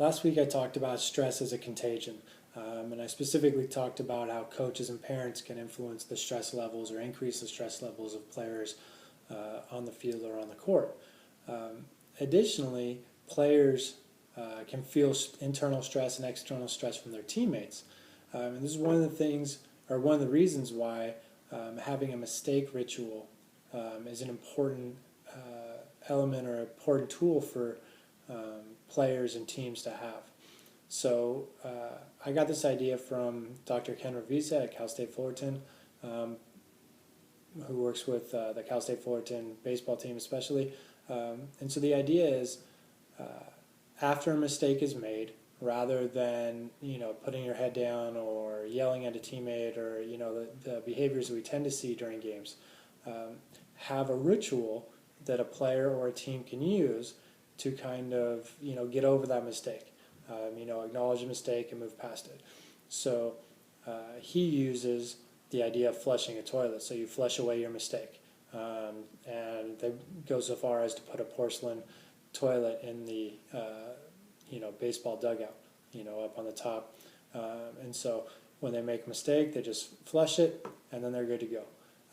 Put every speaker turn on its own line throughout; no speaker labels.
Last week I talked about stress as a contagion, and I specifically talked about how coaches and parents can influence the stress levels or increase the stress levels of players on the field or on the court. Additionally, players can feel internal stress and external stress from their teammates. And this is one of the things, or one of the reasons why having a mistake ritual is an important element or important tool for players and teams to have. So I got this idea from Dr. Ken Ravisa at Cal State Fullerton, who works with the Cal State Fullerton baseball team especially. And so the idea is after a mistake is made, rather than putting your head down or yelling at a teammate or the behaviors that we tend to see during games, have a ritual that a player or a team can use to kind of get over that mistake, acknowledge a mistake and move past it. So he uses the idea of flushing a toilet. So you flush away your mistake, and they go so far as to put a porcelain toilet in the baseball dugout, up on the top. And so when they make a mistake, they just flush it, and then they're good to go.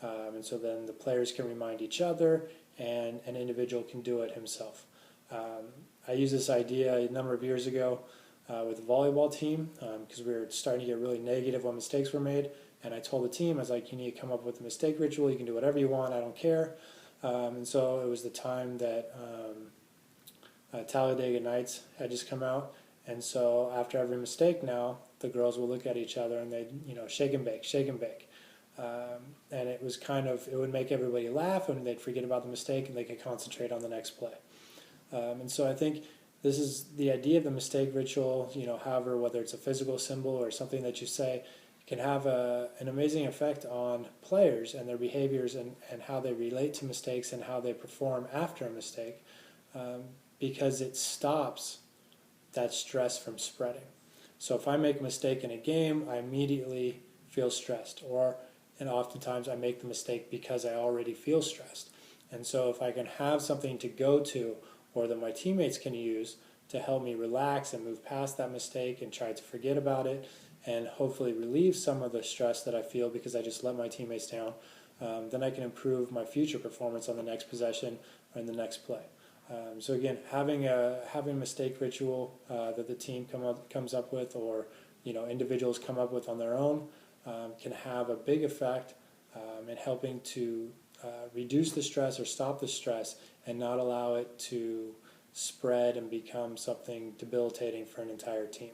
And so then the players can remind each other, and an individual can do it himself. I used this idea a number of years ago with the volleyball team because we were starting to get really negative when mistakes were made. And I told the team, I was like, you need to come up with a mistake ritual. You can do whatever you want. I don't care. And so it was the time that Talladega Nights had just come out. And so after every mistake now, the girls will look at each other and they'd, shake and bake, shake and bake. And it was it would make everybody laugh and they'd forget about the mistake and they could concentrate on the next play. And so I think this is the idea of the mistake ritual, however, whether it's a physical symbol or something that you say, can have an amazing effect on players and their behaviors and how they relate to mistakes and how they perform after a mistake, because it stops that stress from spreading. So if I make a mistake in a game, I immediately feel stressed, and oftentimes I make the mistake because I already feel stressed. And so if I can have something to go to or that my teammates can use to help me relax and move past that mistake and try to forget about it and hopefully relieve some of the stress that I feel because I just let my teammates down, then I can improve my future performance on the next possession or in the next play. So again, having a mistake ritual that the team comes up with or individuals come up with on their own can have a big effect in helping to reduce the stress or stop the stress and not allow it to spread and become something debilitating for an entire team.